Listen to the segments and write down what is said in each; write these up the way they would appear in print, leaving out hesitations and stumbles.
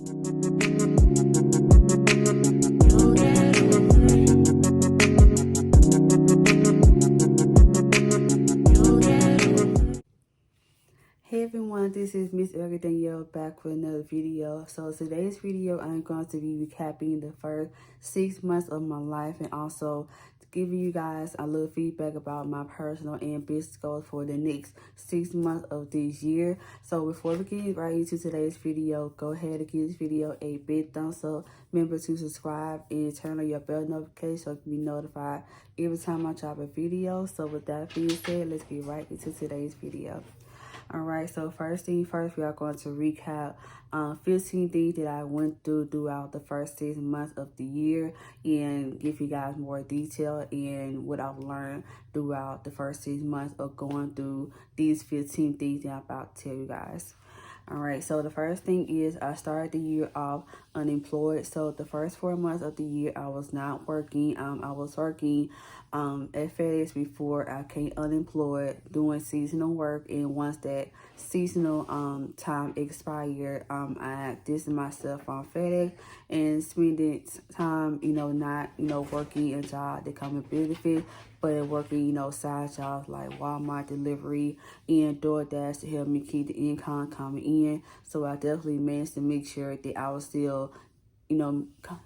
Hey everyone, this is Miss Erica Danielle back with another video. So today's video, I'm going to be recapping the first 6 months of my life and also giving you guys a little feedback about my personal and business goals for the next 6 months of this year. So before we get right into today's video, go ahead and give this video a big thumbs up. Remember to subscribe and turn on your bell notification so you can be notified every time I drop a video. So with that being said, let's get right into today's video. All right, so first thing first, we are going to recap 15 things that I went through throughout the first 6 months of the year and give you guys more detail in what I've learned throughout the first 6 months of going through these 15 things that I'm about to tell you guys. All right, so the first thing is I started the year off unemployed. So the first 4 months of the year, I was not working. I was working at FedEx before I came unemployed, doing seasonal work. And once that seasonal time expired, I distanced myself from FedEx and spending time, not, working a job that come with benefits, but working, side jobs like Walmart delivery and DoorDash to help me keep the income coming in. So I definitely managed to make sure that I was still,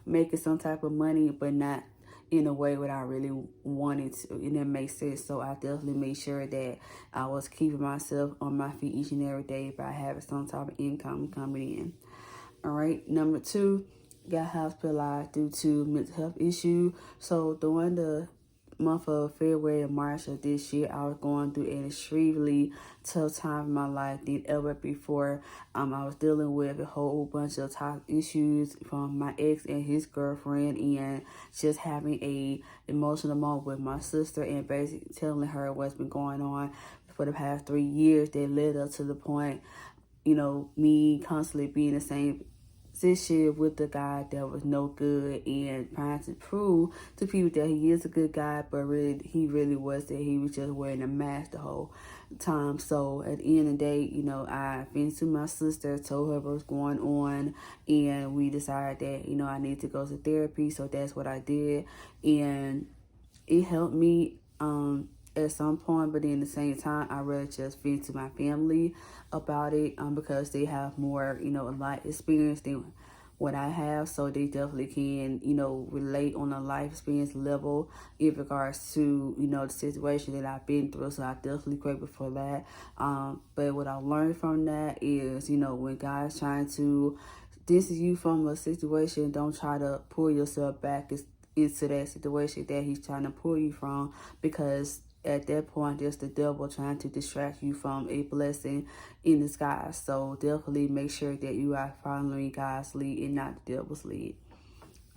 making some type of money, but not in a way what I really wanted to, and it makes sense. So I definitely made sure that I was keeping myself on my feet each and every day by having some type of income coming in. All right, number 2, got hospitalized due to mental health issue. So during the month of February and March of this year, I was going through an extremely tough time in my life than ever before. I was dealing with a whole bunch of toxic issues from my ex and his girlfriend, and just having a emotional moment with my sister and basically telling her what's been going on for the past 3 years that led up to the point, me constantly being the same position with the guy that was no good and trying to prove to people that he is a good guy, but really he really wasn't. He was just wearing a mask the whole time. So at the end of the day, I went to my sister, told her what was going on, and we decided that, I need to go to therapy. So that's what I did, and it helped me at some point, but then at the same time, I really just vent to my family about it because they have more, a lot experience than what I have, so they definitely can, relate on a life experience level in regards to, the situation that I've been through. So I'm definitely grateful for that. But what I learned from that is, when God's trying to distance you from a situation, don't try to pull yourself back into that situation that he's trying to pull you from, because at that point, there's the devil trying to distract you from a blessing in disguise. So definitely make sure that you are following God's lead and not the devil's lead.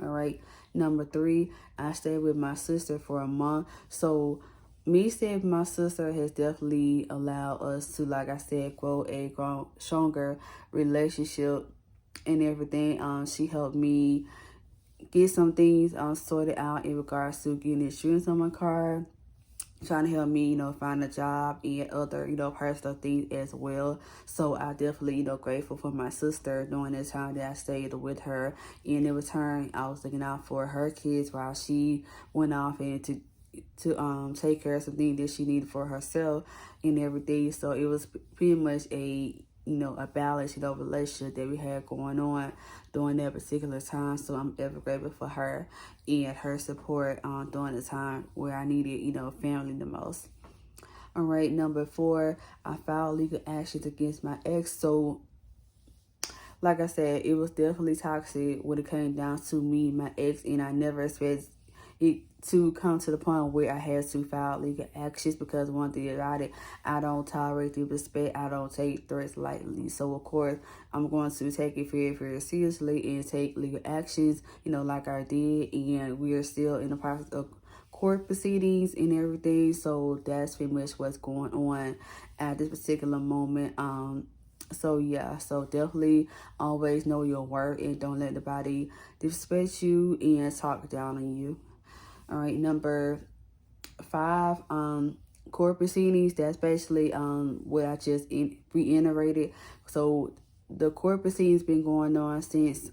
All right. Number 3, I stayed with my sister for a month. So me staying with my sister has definitely allowed us to, like I said, grow a stronger relationship and everything. She helped me get some things sorted out in regards to getting insurance on my car, trying to help me, find a job and other, personal things as well. So I definitely, grateful for my sister during the time that I stayed with her. And in return, I was looking out for her kids while she went off and to take care of some things that she needed for herself and everything. So it was pretty much a balanced, relationship that we had going on during that particular time. So I'm ever grateful for her and her support during the time where I needed, family the most. All right, number 4, I filed legal actions against my ex. So like I said, it was definitely toxic when it came down to me, my ex, and I never expected it to come to the point where I had to file legal actions, because one thing about it, I don't tolerate disrespect. I don't take threats lightly. So of course, I'm going to take it very, very seriously and take legal actions, like I did. And we are still in the process of court proceedings and everything. So that's pretty much what's going on at this particular moment. So yeah, so definitely always know your worth and don't let anybody disrespect you and talk down on you. All right, number 5, court proceedings. That's basically what I just reiterated. So the court proceedings been going on since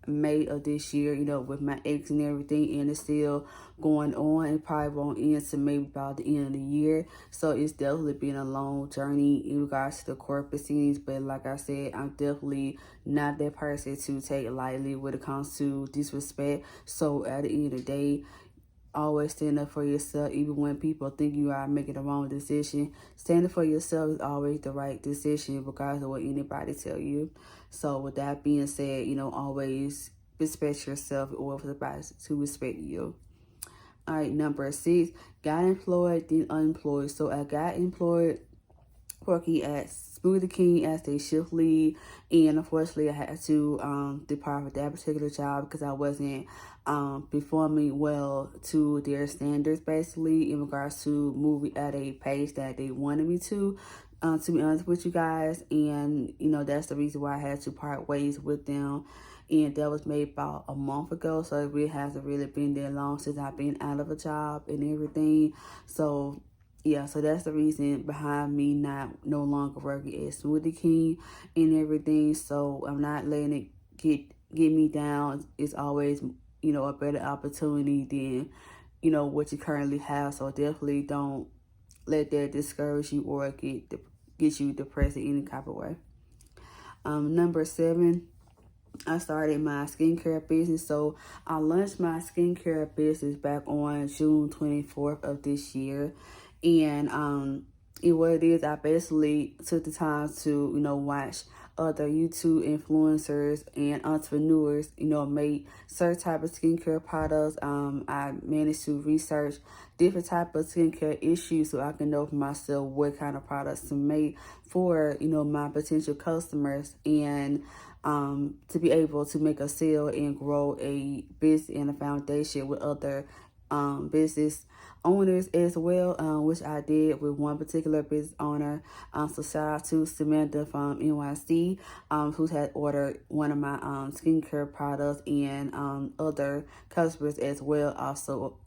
May of this year, you know, with my ex and everything, and it's still going on. It probably won't end to maybe about the end of the year. So it's definitely been a long journey in regards to the court proceedings. But like I said, I'm definitely not that person to take lightly when it comes to disrespect. So at the end of the day, always stand up for yourself, even when people think you are making the wrong decision. Standing for yourself is always the right decision, regardless of what anybody tell you. So with that being said, you know, always respect yourself in order for somebody to respect you. All right, number 6, got employed, then unemployed. So I got employed working at Smoothie King as a shift lead, and unfortunately I had to depart from that particular job because I wasn't performing well to their standards, basically in regards to moving at a pace that they wanted me to be honest with you guys. And you know, that's the reason why I had to part ways with them, and that was made about a month ago. So it really hasn't really been that long since I've been out of a job and everything. So yeah, so that's the reason behind me no longer working at Smoothie King and everything. So I'm not letting it get me down. It's always, you know, a better opportunity than, you know, what you currently have. So definitely don't let that discourage you or get you depressed in any type of way. Number 7, I started my skincare business. So I launched my skincare business back on June 24th of this year. And what it is, I basically took the time to, you know, watch other YouTube influencers and entrepreneurs, you know, make certain type of skincare products. I managed to research different type of skincare issues so I can know for myself what kind of products to make for, you know, my potential customers, and to be able to make a sale and grow a business and a foundation with other business owners as well, which I did with one particular business owner. So shout out to Samantha from NYC, who had ordered one of my skincare products, and other customers as well also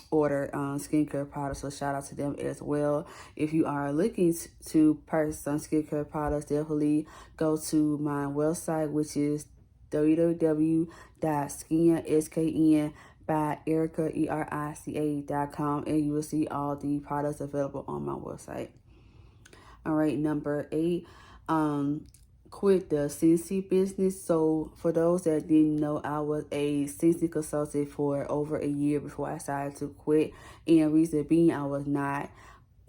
order skincare products. So shout out to them as well. If you are looking to purchase some skincare products, definitely go to my website, which is www.skin by Erica, ERICA.com, and you will see all the products available on my website. All right, number 8, quit the Scentsy business. So for those that didn't know, I was a Scentsy consultant for over a year before I decided to quit, and reason being, I was not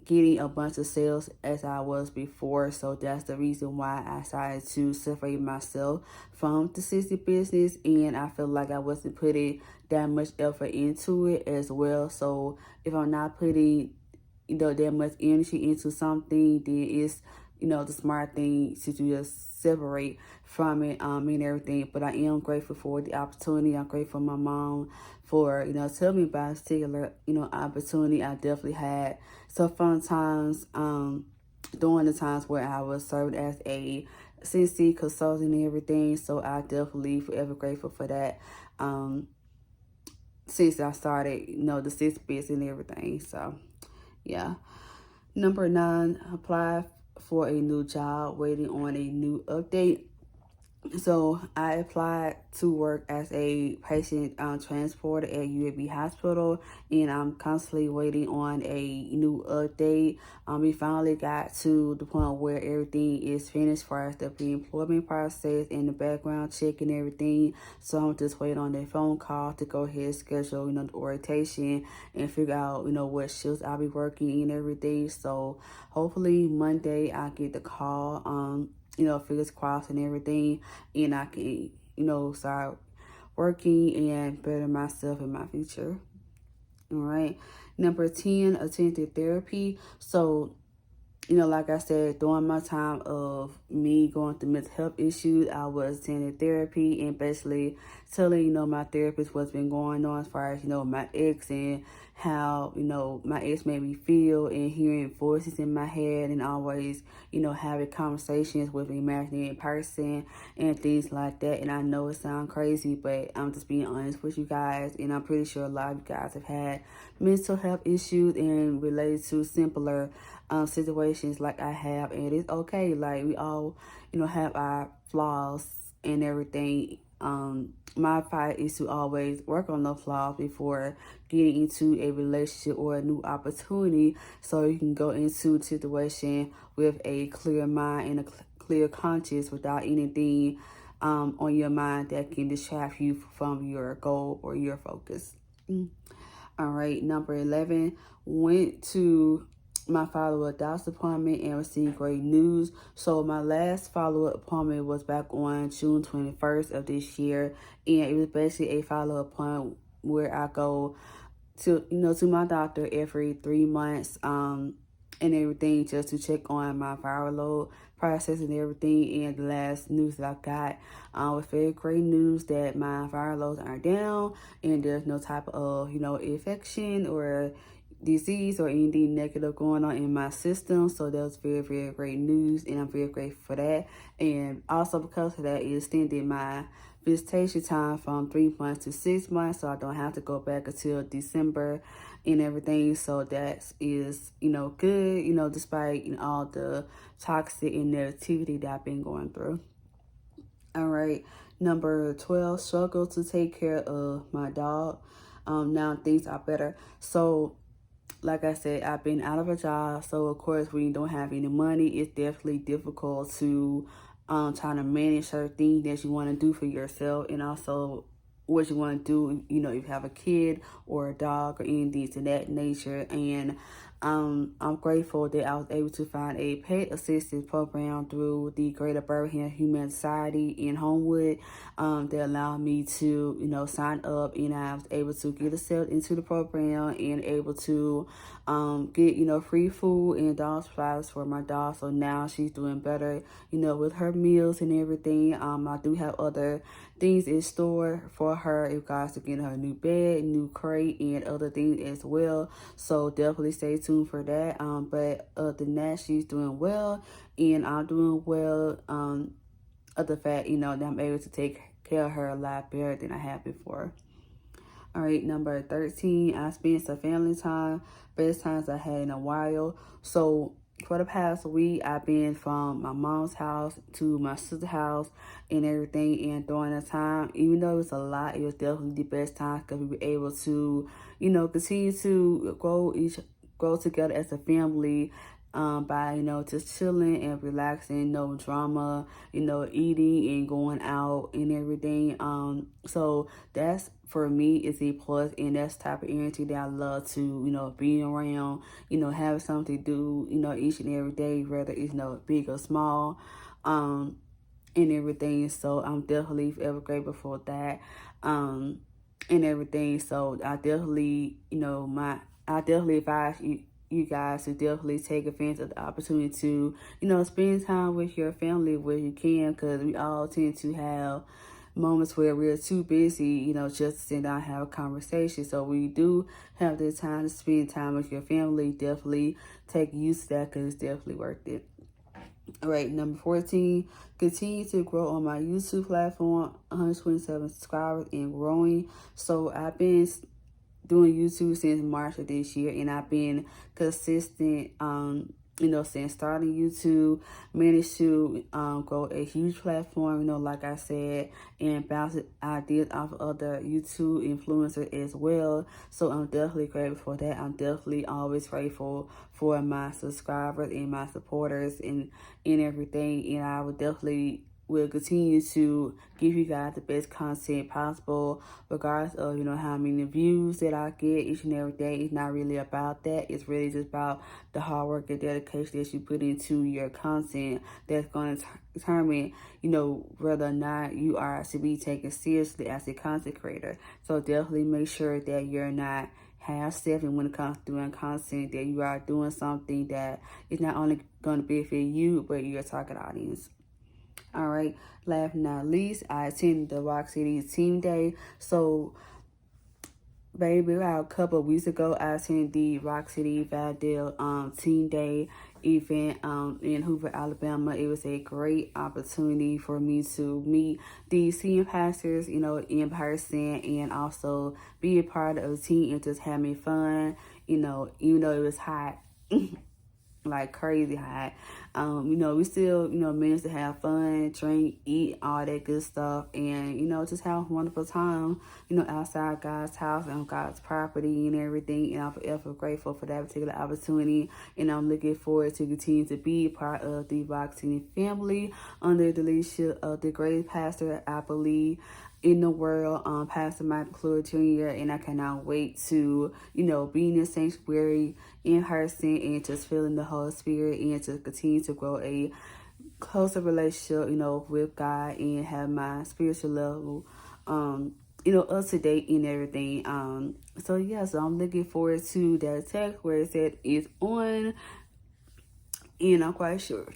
getting a bunch of sales as I was before. So that's the reason why I decided to separate myself from the Scentsy business, and I feel like I wasn't putting that much effort into it as well. So if I'm not putting, you know, that much energy into something, then it's, you know, the smart thing to just separate from it and everything. But I am grateful for the opportunity. I'm grateful for my mom for, you know, telling me about a particular, you know, opportunity. I definitely had some fun times during the times where I was serving as a Scentsy consultant and everything. So I definitely forever grateful for that. Since I started, you know, the Scentsy business and everything. So yeah. Number 9, apply for a new job, waiting on a new update. So I applied to work as a patient transporter at UAB Hospital, and I'm constantly waiting on a new update. We finally got to the point where everything is finished for us, the pre-employment process and the background check and everything. So I'm just waiting on that phone call to go ahead and schedule, you know, the orientation and figure out, you know, what shifts I'll be working and everything. So hopefully Monday I get the call. You know, fingers crossed and everything, and I can, you know, start working and better myself in my future. All right. Number 10, attended therapy. So, you know, like I said, during my time of me going through mental health issues, I was attending therapy and basically telling, you know, my therapist what's been going on as far as, you know, my ex and how, you know, my ex made me feel, and hearing voices in my head, and always, you know, having conversations with an imaginary person and things like that. And I know it sounds crazy, but I'm just being honest with you guys, and I'm pretty sure a lot of you guys have had mental health issues and related to simpler situations like I have, and it's okay. Like, we all, you know, have our flaws and everything. My advice is to always work on the flaws before getting into a relationship or a new opportunity, so you can go into the situation with a clear mind and a clear conscience without anything on your mind that can distract you from your goal or your focus. All right, number 11, went to my follow-up doctor's appointment and received great news. So my last follow-up appointment was back on June 21st of this year, and it was basically a follow-up appointment where I go to my doctor every 3 months and everything, just to check on my viral load process and everything. And the last news that I got was very great news that my viral loads are down and there's no type of infection or disease or anything negative going on in my system. So that was very, very great news, and I'm very grateful for that. And also because of that, it extended my visitation time from 3 months to 6 months, so I don't have to go back until December and everything. So that is good, despite all the toxic and negativity that I've been going through. All right, number 12, struggle to take care of my dog. Now things are better. So like I said, I've been out of a job, so of course when you don't have any money, it's definitely difficult to try to manage certain things that you want to do for yourself, and also what you want to do, if you have a kid or a dog or anything to that nature. And I'm grateful that I was able to find a pet assistance program through the Greater Birmingham Humane Society in Homewood that allowed me to, sign up, and I was able to get accepted into the program and able to get, free food and dog supplies for my dog. So now she's doing better, with her meals and everything. I do have other things in store for her in regards to getting her a new bed, new crate, and other things as well. So definitely stay tuned for that. But other than that, she's doing well, and I'm doing well. Of the fact, that I'm able to take care of her a lot better than I have before. All right, number 13, I spent some family time, best times I had in a while. So for the past week, I've been from my mom's house to my sister's house and everything. And during that time, even though it was a lot, it was definitely the best time because we were able to, continue to grow together as a family. By, just chilling and relaxing, no drama, eating and going out and everything. So that's, for me, is a plus, and that's the type of energy that I love to, be around, have something to do, each and every day, whether it's, big or small, and everything. So I'm definitely forever grateful for that, and everything. So I definitely, I definitely advise you guys to definitely take advantage of the opportunity to, spend time with your family where you can, because we all tend to have moments where we're too busy, just to sit down and have a conversation. So we do have the time to spend time with your family. Definitely take use of that, because it's definitely worth it. All right, number 14, continue to grow on my YouTube platform, 127 subscribers and growing. So I've been doing YouTube since March of this year, and I've been consistent, since starting YouTube. Managed to grow a huge platform, like I said, and bounce ideas off of other YouTube influencers as well. So I'm definitely grateful for that. I'm definitely always grateful for my subscribers and my supporters and everything, and I would definitely will continue to give you guys the best content possible, regardless of, how many views that I get each and every day. It's not really about that. It's really just about the hard work and dedication that you put into your content that's going to determine, whether or not you are to be taken seriously as a content creator. So definitely make sure that you're not half-stepping when it comes to doing content, that you are doing something that is not only going to benefit you, but your target audience. All right, last but not least, I attended the Rock City Team Day. So, baby, about a couple of weeks ago, I attended the Rock City Valledale Team Day event in Hoover, Alabama. It was a great opportunity for me to meet the senior pastors, in person, and also be a part of the team and just having fun, even though it was hot. Like crazy hot. You know, we still, you know, manage to have fun, drink, eat, all that good stuff, and, you know, just have a wonderful time, you know, outside God's house and God's property and everything. And I'm forever grateful for that particular opportunity. And I'm looking forward to continue to be part of the Voxini family under the leadership of the greatest pastor, I believe, in the world, Pastor Michael Clure Jr., and I cannot wait to, you know, be in the sanctuary in person and just feeling the Holy Spirit and to continue to grow a closer relationship, you know, with God and have my spiritual level, you know, up to date and everything. So yeah, so I'm looking forward to that text where it said it's on, and I'm quite sure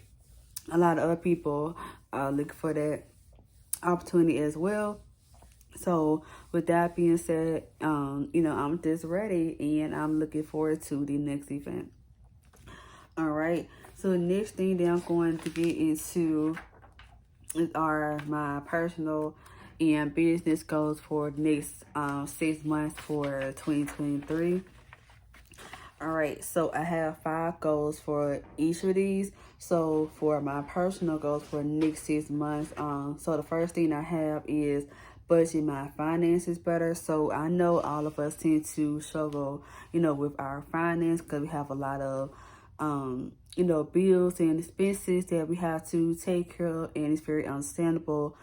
a lot of other people are looking for that opportunity as well. So with that being said, you know, I'm just ready and I'm looking forward to the next event. All right. So the next thing that I'm going to get into are my personal and business goals for the next 6 months for 2023. All right, so I have 5 goals for each of these. So for my personal goals for the next 6 months, so the first thing I have is budget my finances better. So I know all of us tend to struggle, you know, with our finance because we have a lot of, you know, bills and expenses that we have to take care of, and it's very understandable.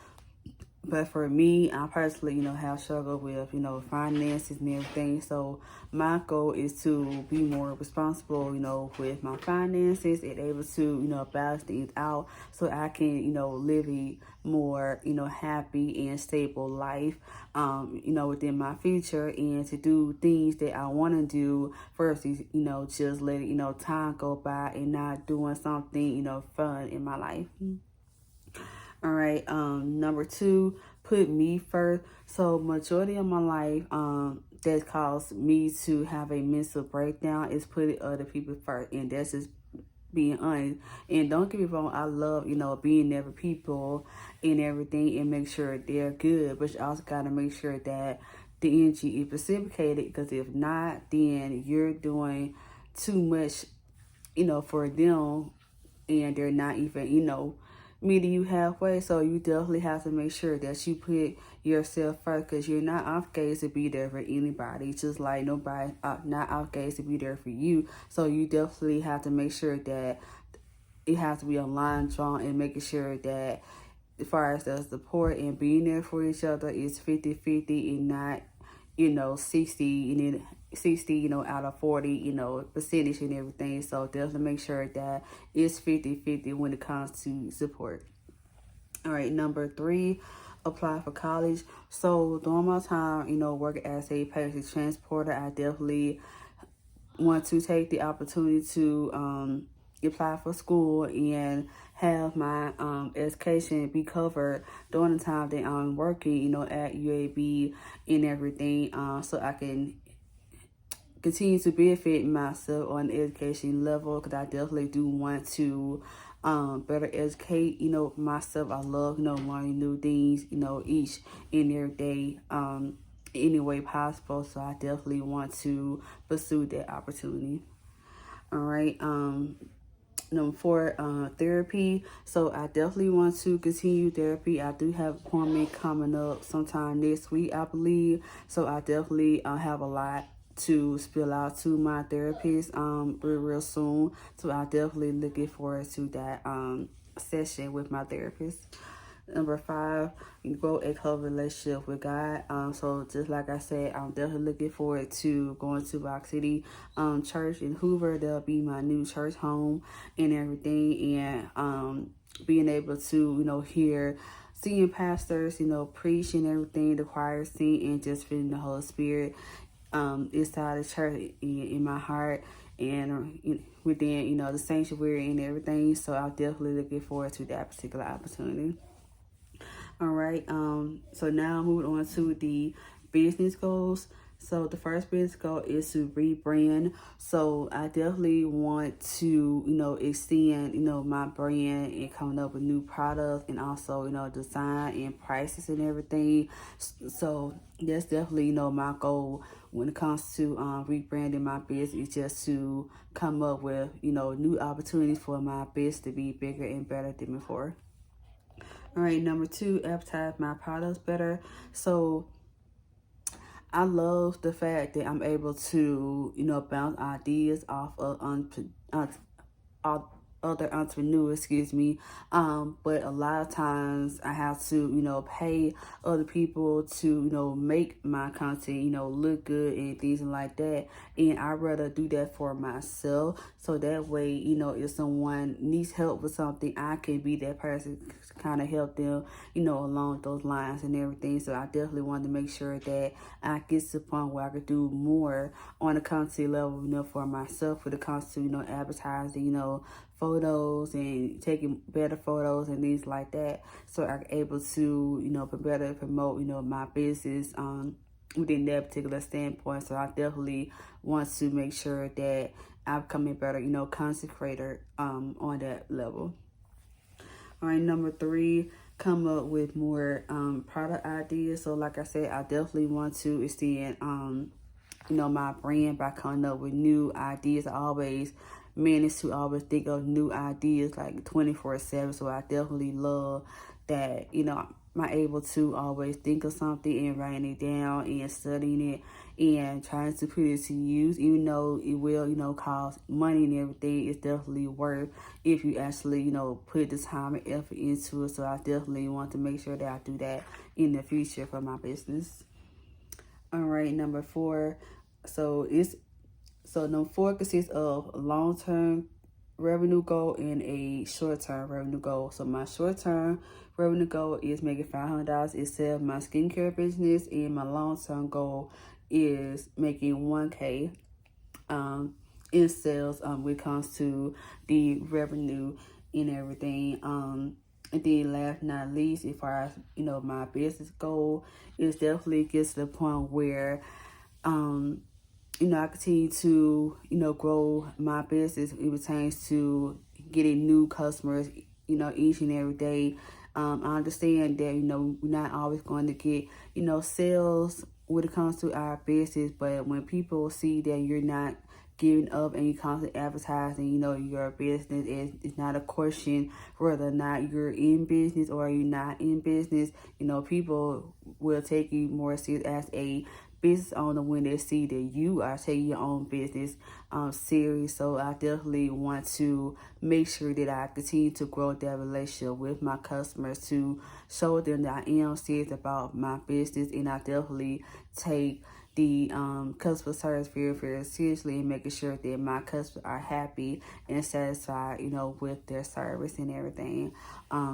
But for me, I personally, you know, have struggled with, you know, finances and everything. So my goal is to be more responsible, you know, with my finances and able to, you know, balance things out so I can, you know, live a more, you know, happy and stable life, you know, within my future, and to do things that I want to do versus, you know, just letting, you know, time go by and not doing something, you know, fun in my life. All right. Number 2, put me first. So majority of my life, that caused me to have a mental breakdown is putting other people first, and that's just being honest. And don't get me wrong, I love, you know, being there for people and everything and make sure they're good, but you also gotta make sure that the energy is reciprocated, because if not, then you're doing too much, you know, for them, and they're not even, you know, meeting you halfway. So you definitely have to make sure that you put yourself first, because you're not obligated to be there for anybody, just like nobody not obligated to be there for you. So you definitely have to make sure that it has to be a line drawn, and making sure that as far as the support and being there for each other is 50-50 and not, you know, 60 and then 60, you know, out of 40, you know, percentage and everything. So definitely make sure that it's 50-50 when it comes to support. All right, number 3, apply for college. So during my time, you know, working as a patient transporter, I definitely want to take the opportunity to apply for school and have my education be covered during the time that I'm working, you know, at UAB and everything, so I can continue to benefit myself on the education level, because I definitely do want to better educate, you know, myself. I love, you know, learning new things, you know, each and every day, any way possible. So I definitely want to pursue that opportunity. All right. Number 4, therapy. So I definitely want to continue therapy. I do have an appointment coming up sometime next week, I believe. So I definitely have a lot to spill out to my therapist real soon. So I definitely looking forward to that session with my therapist. Number 5, grow a close relationship with God. So just like I said, I'm definitely looking forward to going to Rock City Church in Hoover. That'll be my new church home and everything, and being able to, you know, hear seeing pastors, you know, preach and everything, the choir sing, and just feeling the Holy Spirit inside the church in my heart and within, you know, the sanctuary and everything. So I'm definitely looking forward to that particular opportunity. All right, so now moving on to the business goals. So the first business goal is to rebrand. So I definitely want to, extend, my brand and coming up with new products and also, design and prices and everything. So that's definitely, my goal when it comes to rebranding my business, is just to come up with, new opportunities for my business to be bigger and better than before. All right, number 2, advertise my products better. So I love the fact that I'm able to, bounce ideas off of other entrepreneurs, but a lot of times I have to, pay other people to, make my content, look good and things like that. And I'd rather do that for myself. So that way, if someone needs help with something, I can be that person to kind of help them, along those lines and everything. So I definitely want to make sure that I get to the point where I could do more on the content level, for myself when it comes to, advertising, photos and taking better photos and things like that, so I'm able to better promote my business within that particular standpoint. So I definitely want to make sure that I'm becoming better content creator on that level. All right, number 3, come up with more product ideas. So like I said, I definitely want to extend my brand by coming up with new ideas. I always manage to always think of new ideas like 24/7. So I definitely love that, I'm able to always think of something and writing it down and studying it and trying to put it to use, even though it will, cost money and everything. It's definitely worth if you actually, put the time and effort into it. So I definitely want to make sure that I do that in the future for my business. All right, number 4. Number 4 consists of a long-term revenue goal and a short-term revenue goal. So my short-term revenue goal is making $500 instead of my skincare business, and my long-term goal is making $1K in sales when it comes to the revenue and everything. And then last but not least, as far as, my business goal, is definitely gets to the point where I continue to, grow my business. It pertains to getting new customers, each and every day. I understand that, we're not always going to get, sales when it comes to our business, but when people see that you're not giving up and you constantly advertising, your business, it's not a question whether or not you're in business or you're not in business. People will take you more serious as a business owner when they see that you are taking your own business serious. So I definitely want to make sure that I continue to grow that relationship with my customers, to show them that I am serious about my business, and I definitely take the customer service very, very seriously, and making sure that my customers are happy and satisfied, with their service and everything.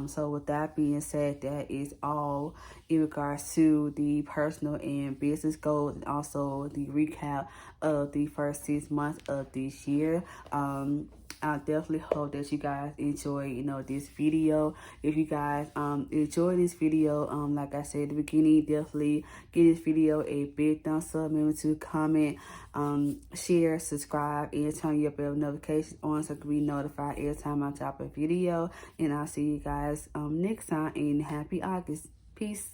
So with that being said, that is all in regards to the personal and business goals, and also the recap of the first 6 months of this year. I definitely hope that you guys enjoy, this video. If you guys enjoy this video, like I said at the beginning, definitely give this video a big thumbs up. Remember to comment, share, subscribe, and turn your bell notifications on so you can be notified every time I drop a video. And I'll see you guys next time, and happy August. Peace.